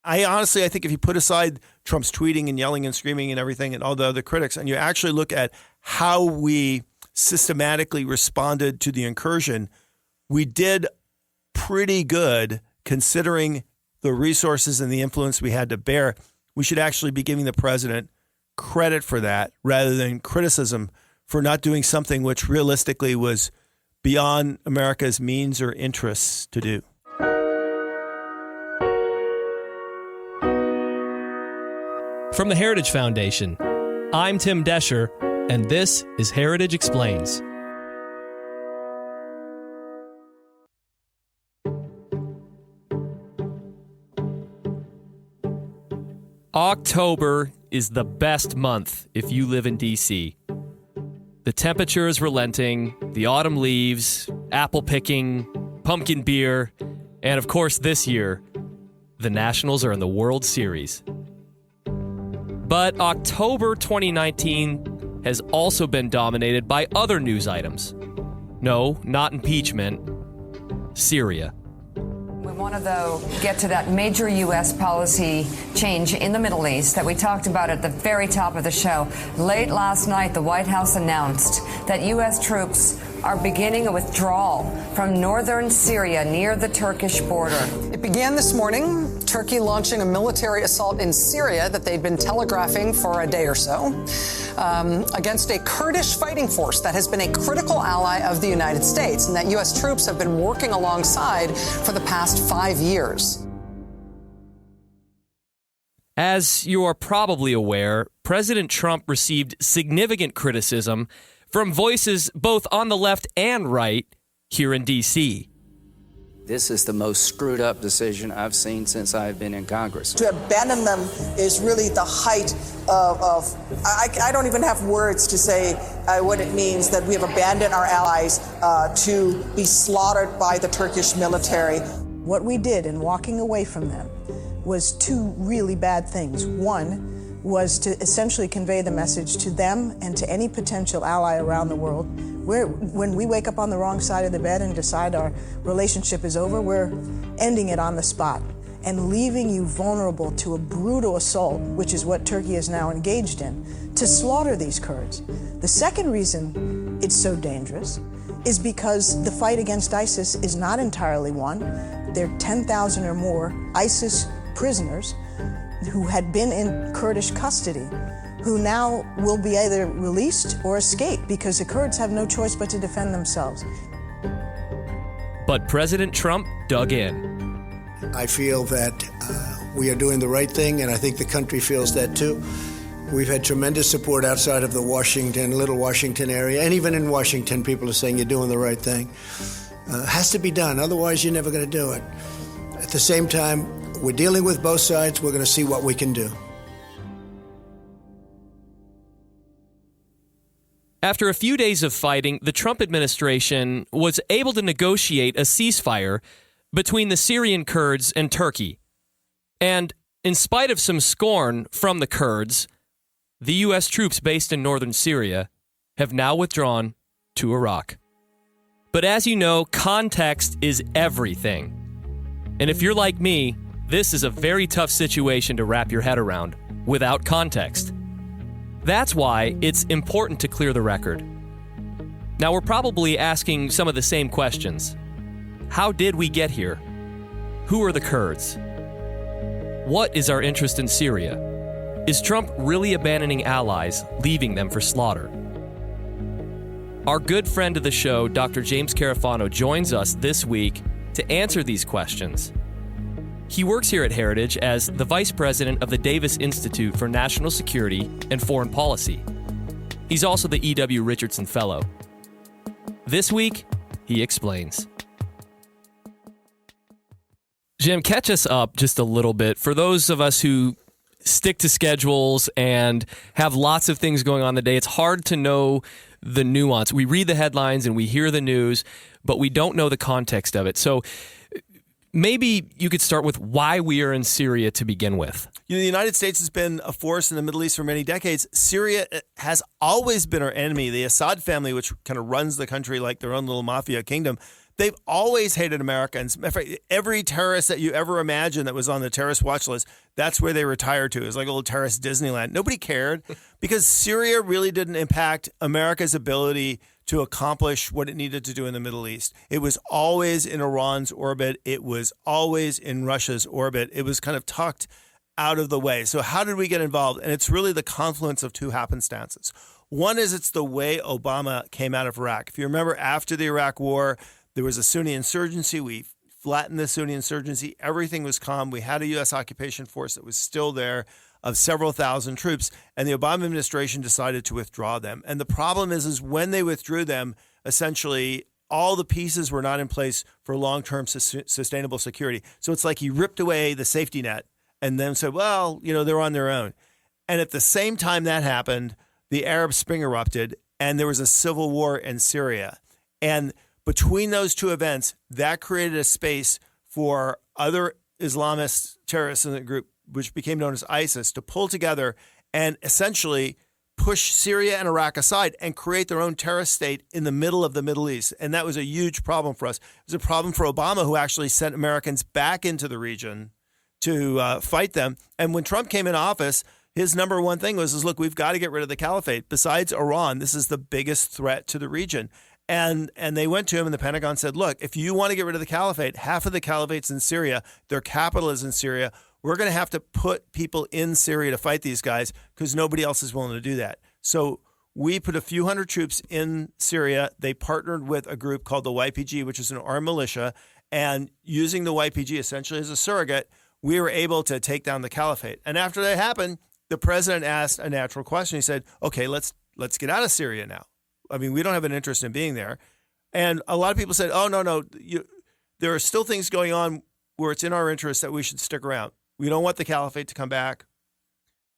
I think if you put aside Trump's tweeting and yelling and screaming and everything and all the other critics, and you actually look at how we systematically responded to the incursion, we did pretty good considering the resources and the influence we had to bear. We should actually be giving the president credit for that rather than criticism for not doing something which realistically was beyond America's means or interests to do. From the Heritage Foundation, I'm Tim Descher, and this is Heritage Explains. October is the best month if you live in D.C. The temperature is relenting, the autumn leaves, apple picking, pumpkin beer, and of course this year, the Nationals are in the World Series. But October 2019 has also been dominated by other news items. No, not impeachment, Syria. We want to, though, get to that major U.S. policy change in the Middle East that we talked about at the very top of the show. Late last night, the White House announced that U.S. troops are beginning a withdrawal from northern Syria near the Turkish border. It began this morning, Turkey launching a military assault in Syria that they'd been telegraphing for a day or so against a Kurdish fighting force that has been a critical ally of the United States and that U.S. troops have been working alongside for the past 5 years. As you are probably aware, President Trump received significant criticism from voices both on the left and right here in D.C. This is the most screwed up decision I've seen since I've been in Congress. To abandon them is really the height of I don't even have words to say what it means that we have abandoned our allies to be slaughtered by the Turkish military. What we did in walking away from them was two really bad things. One was to essentially convey the message to them and to any potential ally around the world. When we wake up on the wrong side of the bed and decide our relationship is over, we're ending it on the spot and leaving you vulnerable to a brutal assault, which is what Turkey is now engaged in, to slaughter these Kurds. The second reason it's so dangerous is because the fight against ISIS is not entirely won. There are 10,000 or more ISIS prisoners who had been in Kurdish custody, who now will be either released or escape because the Kurds have no choice but to defend themselves. But President Trump dug in. I feel that we are doing the right thing, and I think the country feels that too. We've had tremendous support outside of the Little Washington area, and even in Washington, people are saying you're doing the right thing. Has to be done, otherwise you're never going to do it. At the same time, we're dealing with both sides. We're going to see what we can do. After a few days of fighting, the Trump administration was able to negotiate a ceasefire between the Syrian Kurds and Turkey. And in spite of some scorn from the Kurds, the U.S. troops based in northern Syria have now withdrawn to Iraq. But as you know, context is everything. And if you're like me, this is a very tough situation to wrap your head around without context. That's why it's important to clear the record. Now, we're probably asking some of the same questions. How did we get here? Who are the Kurds? What is our interest in Syria? Is Trump really abandoning allies, leaving them for slaughter? Our good friend of the show, Dr. James Carafano, joins us this week to answer these questions. He works here at Heritage as the Vice President of the Davis Institute for National Security and Foreign Policy. He's also the E.W. Richardson Fellow. This week, he explains. Jim, catch us up just a little bit. For those of us who stick to schedules and have lots of things going on the day, it's hard to know the nuance. We read the headlines and we hear the news, but we don't know the context of it. So maybe you could start with why we are in Syria to begin with. The United States has been a force in the Middle East for many decades. Syria has always been our enemy. The Assad family, which kind of runs the country like their own little mafia kingdom, They've always hated Americans. In fact, every terrorist that you ever imagined that was on the terrorist watch list, that's where they retired to. It was like a little terrorist Disneyland. Nobody cared because Syria really didn't impact America's ability to accomplish what it needed to do in the Middle East. It was always in Iran's orbit. It was always in Russia's orbit. It was kind of tucked out of the way. So how did we get involved? And it's really the confluence of two happenstances. One is it's the way Obama came out of Iraq. If you remember, after the Iraq War, there was a Sunni insurgency. We flattened the Sunni insurgency. Everything was calm. We had a U.S. occupation force that was still there of several thousand troops, and the Obama administration decided to withdraw them. And the problem is when they withdrew them, essentially all the pieces were not in place for long-term sustainable security. So it's like he ripped away the safety net and then said, well, they're on their own. And at the same time that happened, the Arab Spring erupted, and there was a civil war in Syria. And between those two events, that created a space for other Islamist terrorists in the group, which became known as ISIS, to pull together and essentially push Syria and Iraq aside and create their own terrorist state in the middle of the Middle East. And that was a huge problem for us. It was a problem for Obama, who actually sent Americans back into the region to fight them. And when Trump came in office, his number one thing was, look, we've got to get rid of the caliphate. Besides Iran, this is the biggest threat to the region. And they went to him, and the Pentagon said, look, if you want to get rid of the caliphate, half of the caliphate's in Syria, their capital is in Syria. We're going to have to put people in Syria to fight these guys because nobody else is willing to do that. So we put a few hundred troops in Syria. They partnered with a group called the YPG, which is an armed militia. And using the YPG essentially as a surrogate, we were able to take down the caliphate. And after that happened, the president asked a natural question. He said, okay, let's get out of Syria now. I mean, we don't have an interest in being there. And a lot of people said, oh, no, there are still things going on where it's in our interest that we should stick around. We don't want the caliphate to come back.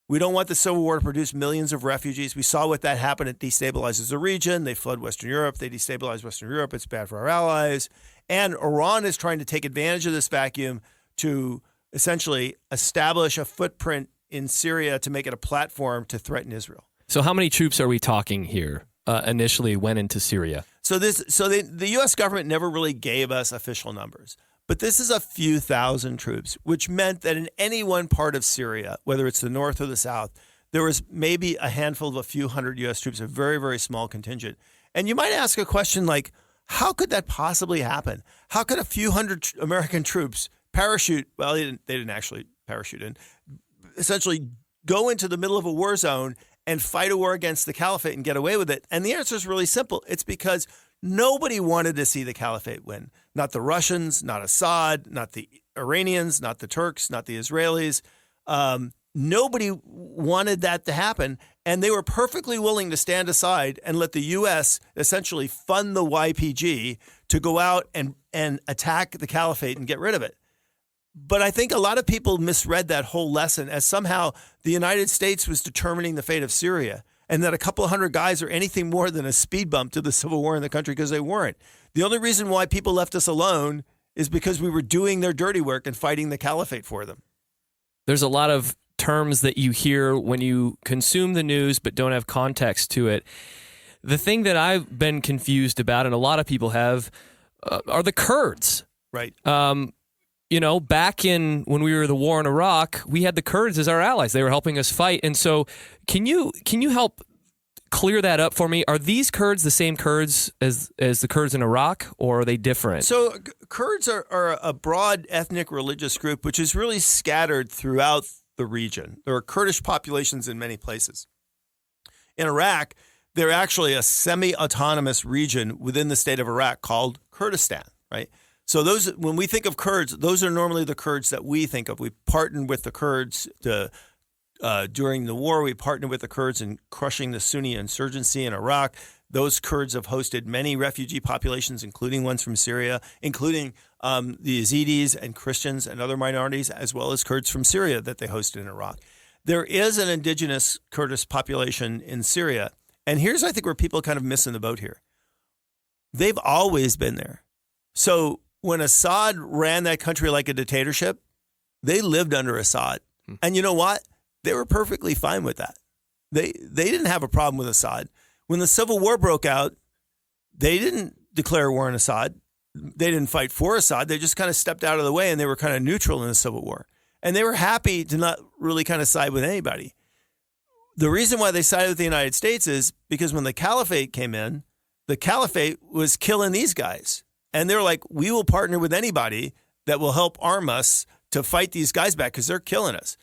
We don't want the civil war to produce millions of refugees. We saw what that happened. It destabilizes the region. They flood Western Europe. They destabilize Western Europe. It's bad for our allies. And Iran is trying to take advantage of this vacuum to essentially establish a footprint in Syria to make it a platform to threaten Israel. So how many troops are we talking here? Initially went into Syria. So the U.S. government never really gave us official numbers, but this is a few thousand troops, which meant that in any one part of Syria, whether it's the north or the south, there was maybe a handful of a few hundred U.S. troops, a very, very small contingent. And you might ask a question like, how could that possibly happen? How could a few hundred American troops parachute? Well, they didn't actually parachute in, essentially go into the middle of a war zone and fight a war against the caliphate and get away with it? And the answer is really simple. It's because nobody wanted to see the caliphate win. Not the Russians, not Assad, not the Iranians, not the Turks, not the Israelis. Nobody wanted that to happen. And they were perfectly willing to stand aside and let the U.S. essentially fund the YPG to go out and attack the caliphate and get rid of it. But I think a lot of people misread that whole lesson as somehow the United States was determining the fate of Syria, and that a couple of hundred guys are anything more than a speed bump to the civil war in the country, because they weren't. The only reason why people left us alone is because we were doing their dirty work and fighting the caliphate for them. There's a lot of terms that you hear when you consume the news but don't have context to it. The thing that I've been confused about, and a lot of people have, are the Kurds. Right. Back in when we were the war in Iraq, we had the Kurds as our allies. They were helping us fight. And so can you help clear that up for me? Are these Kurds the same Kurds as the Kurds in Iraq, or are they different? So Kurds are a broad ethnic religious group which is really scattered throughout the region. There are Kurdish populations in many places. In Iraq, they're actually a semi-autonomous region within the state of Iraq called Kurdistan, right? So when we think of Kurds, those are normally the Kurds that we think of. We partnered with the Kurds during the war. We partnered with the Kurds in crushing the Sunni insurgency in Iraq. Those Kurds have hosted many refugee populations, including ones from Syria, including the Yazidis and Christians and other minorities, as well as Kurds from Syria that they hosted in Iraq. There is an indigenous Kurdish population in Syria. And here's, I think, where people kind of missing the boat here. They've always been there. So when Assad ran that country like a dictatorship, they lived under Assad. And you know what? They were perfectly fine with that. They didn't have a problem with Assad. When the civil war broke out, they didn't declare war on Assad. they didn't fight for Assad. They just kind of stepped out of the way, and they were kind of neutral in the civil war. And they were happy to not really kind of side with anybody. The reason why they sided with the United States is because when the caliphate came in, the caliphate was killing these guys. And they're like, we will partner with anybody that will help arm us to fight these guys back because they're killing us.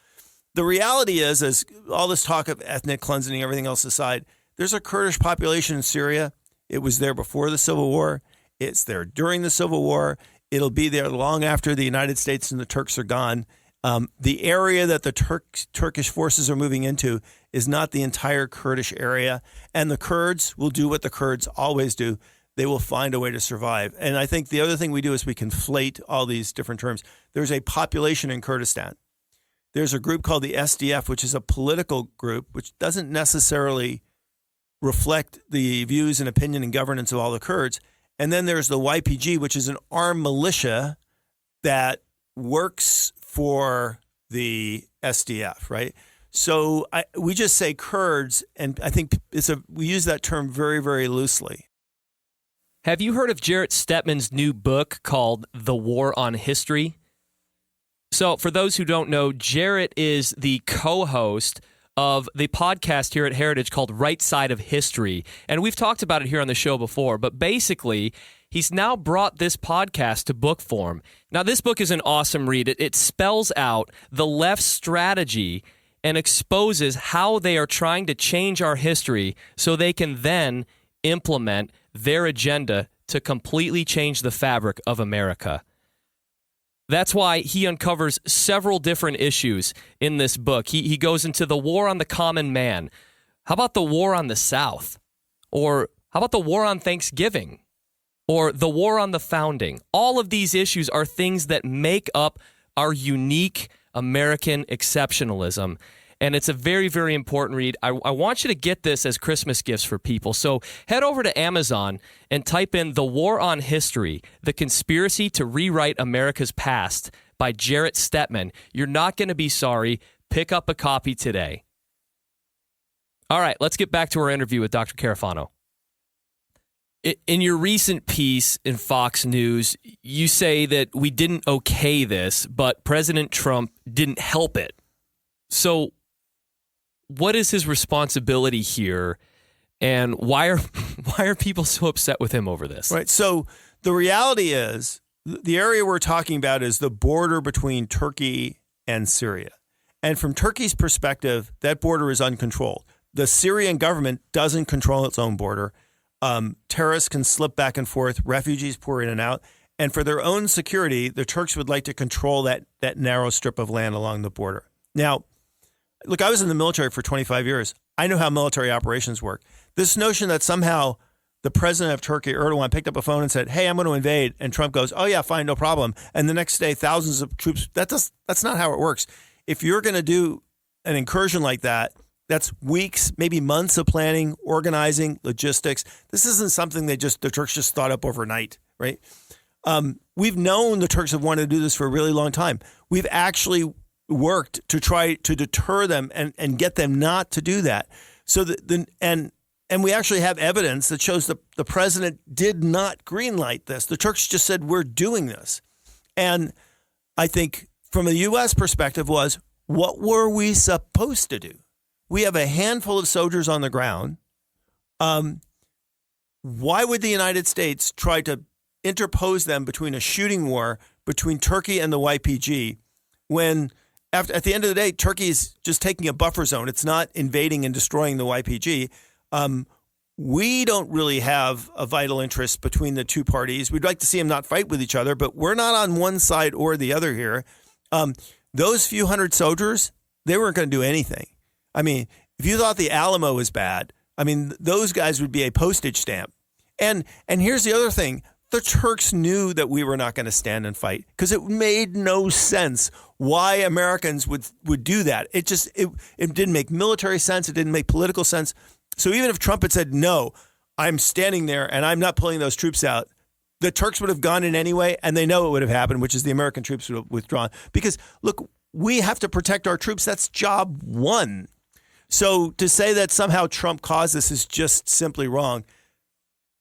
The reality is, as all this talk of ethnic cleansing, everything else aside, there's a Kurdish population in Syria. It was there before the Civil War. It's there during the Civil War. It'll be there long after the United States and the Turks are gone. The area that the Turkish forces are moving into is not the entire Kurdish area. And the Kurds will do what the Kurds always do. They will find a way to survive. And I think the other thing we do is we conflate all these different terms. There's a population in Kurdistan. There's a group called the SDF, which is a political group, which doesn't necessarily reflect the views and opinion and governance of all the Kurds. And then there's the YPG, which is an armed militia that works for the SDF, right? So we just say Kurds, and I think we use that term very, very loosely. Have you heard of Jarrett Stepman's new book called The War on History? So for those who don't know, Jarrett is the co-host of the podcast here at Heritage called Right Side of History. And we've talked about it here on the show before, but basically, he's now brought this podcast to book form. Now, this book is an awesome read. It spells out the left's strategy and exposes how they are trying to change our history so they can then implement their agenda to completely change the fabric of America. That's why he uncovers several different issues in this book. He goes into the war on the common man. How about the war on the South? Or how about the war on Thanksgiving? Or the war on the founding? All of these issues are things that make up our unique American exceptionalism. And it's a very, very important read. I want you to get this as Christmas gifts for people. So head over to Amazon and type in The War on History, The Conspiracy to Rewrite America's Past by Jarrett Stepman. You're not going to be sorry. Pick up a copy today. All right, let's get back to our interview with Dr. Carafano. In your recent piece in Fox News, you say that we didn't okay this, but President Trump didn't help it. So what is his responsibility here, and why are people so upset with him over this? Right. So the reality is the area we're talking about is the border between Turkey and Syria. And from Turkey's perspective, that border is uncontrolled. The Syrian government doesn't control its own border. Terrorists can slip back and forth. Refugees pour in and out. And for their own security, the Turks would like to control that narrow strip of land along the border. Now, look, I was in the military for 25 years. I know how military operations work. This notion that somehow the president of Turkey, Erdogan, picked up a phone and said, hey, I'm going to invade. And Trump goes, oh, yeah, fine, no problem. And the next day, thousands of troops. That's not how it works. If you're going to do an incursion like that, that's weeks, maybe months of planning, organizing, logistics. This isn't something the Turks just thought up overnight, right? We've known the Turks have wanted to do this for a really long time. We've actually worked to try to deter them and get them not to do that. So and we actually have evidence that shows the president did not greenlight this. The Turks just said, we're doing this. And I think from a U.S. perspective was, what were we supposed to do? We have a handful of soldiers on the ground. Why would the United States try to interpose them between a shooting war between Turkey and the YPG when at the end of the day, Turkey is just taking a buffer zone. It's not invading and destroying the YPG. We don't really have a vital interest between the two parties. We'd like to see them not fight with each other, but we're not on one side or the other here. Those few hundred soldiers, they weren't going to do anything. I mean, if you thought the Alamo was bad, I mean, those guys would be a postage stamp. And here's the other thing. The Turks knew that we were not going to stand and fight because it made no sense why Americans would do that. It didn't make military sense. It didn't make political sense. So even if Trump had said, no, I'm standing there and I'm not pulling those troops out, the Turks would have gone in anyway, and they know it would have happened, which is the American troops would have withdrawn. Because, look, we have to protect our troops. That's job one. So to say that somehow Trump caused this is just simply wrong.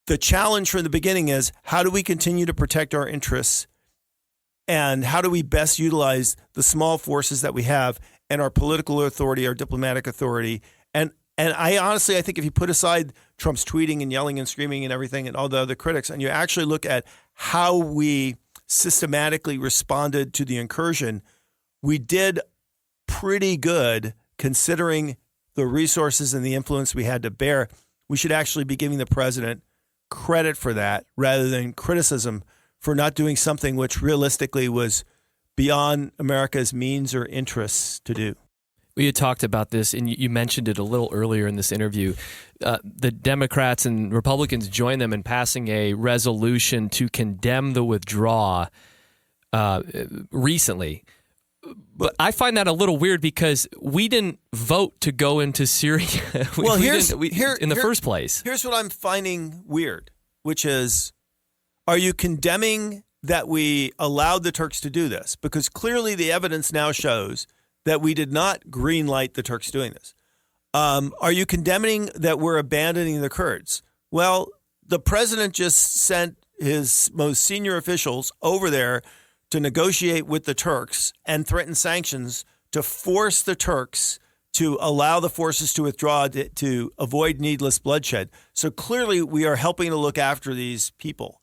the challenge from the beginning is, how do we continue to protect our interests, and how do we best utilize the small forces that we have and our political authority, our diplomatic authority. And I honestly, I think if you put aside Trump's tweeting and yelling and screaming and everything and all the other critics, and you actually look at how we systematically responded to the incursion, we did pretty good considering the resources and the influence we had to bear. We should actually be giving the president credit for that rather than criticism for not doing something which realistically was beyond America's means or interests to do. We had talked about this, and you mentioned it a little earlier in this interview. The Democrats and Republicans joined them in passing a resolution to condemn the withdrawal recently. But I find that a little weird because we didn't vote to go into Syria in the first place. Here's what I'm finding weird, which is, are you condemning that we allowed the Turks to do this? Because clearly the evidence now shows that we did not greenlight the Turks doing this. Are you condemning that we're abandoning the Kurds? Well, the president just sent his most senior officials over there to negotiate with the Turks and threaten sanctions to force the Turks to allow the forces to withdraw to avoid needless bloodshed. So clearly we are helping to look after these people.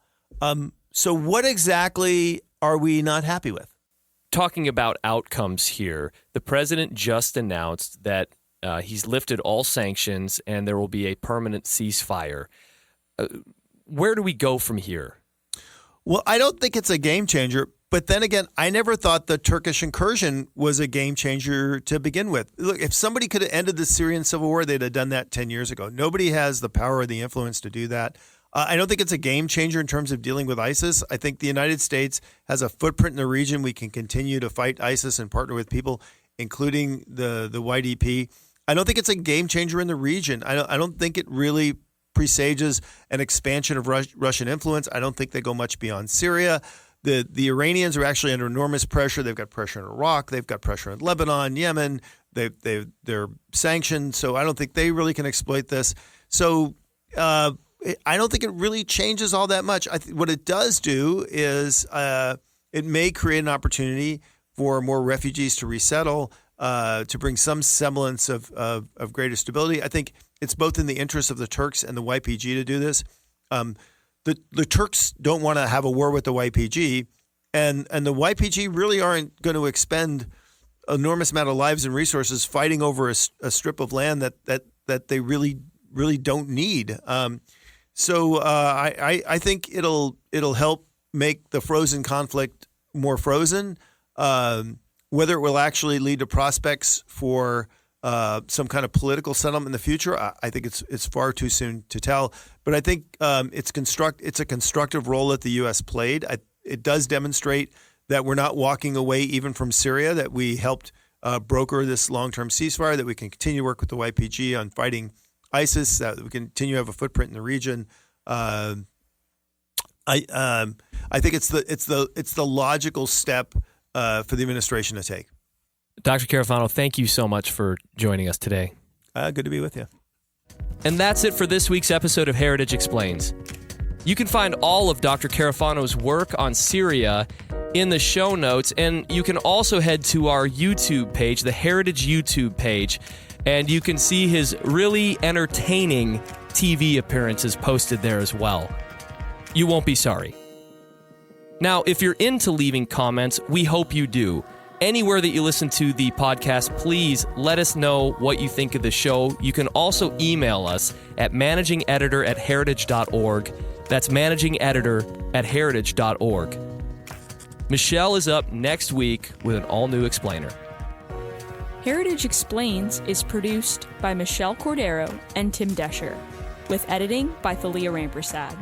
So what exactly are we not happy with? Talking about outcomes here, the president just announced that he's lifted all sanctions and there will be a permanent ceasefire. Where do we go from here? Well, I don't think it's a game changer. But then again, I never thought the Turkish incursion was a game changer to begin with. Look, if somebody could have ended the Syrian civil war, they'd have done that 10 years ago. Nobody has the power or the influence to do that. I don't think it's a game changer in terms of dealing with ISIS. I think the United States has a footprint in the region. We can continue to fight ISIS and partner with people, including the YDP. I don't think it's a game changer in the region. I don't think it really presages an expansion of Russian influence. I don't think they go much beyond Syria. The Iranians are actually under enormous pressure. They've got pressure in Iraq. They've got pressure in Lebanon, Yemen. They're sanctioned. So I don't think they really can exploit this. So I don't think it really changes all that much. What it does do is it may create an opportunity for more refugees to resettle, to bring some semblance of greater stability. I think it's both in the interest of the Turks and the YPG to do this. The Turks don't want to have a war with the YPG, and the YPG really aren't going to expend enormous amount of lives and resources fighting over a strip of land that they really don't need. So I think it'll help make the frozen conflict more frozen. Whether it will actually lead to prospects for some kind of political settlement in the future, I think it's far too soon to tell. But I think it's a constructive role that the U.S. played. It does demonstrate that we're not walking away even from Syria, that we helped broker this long-term ceasefire, that we can continue to work with the YPG on fighting ISIS, that we continue to have a footprint in the region. I think it's the logical step for the administration to take. Dr. Carafano, thank you so much for joining us today. Good to be with you. And that's it for this week's episode of Heritage Explains. You can find all of Dr. Carafano's work on Syria in the show notes, and you can also head to our YouTube page, the Heritage YouTube page, and you can see his really entertaining TV appearances posted there as well. You won't be sorry. Now, if you're into leaving comments, we hope you do. Anywhere that you listen to the podcast, please let us know what you think of the show. You can also email us at managingeditor@heritage.org. That's managingeditor@heritage.org. Michelle is up next week with an all-new explainer. Heritage Explains is produced by Michelle Cordero and Tim Desher, with editing by Thalia Rampersad.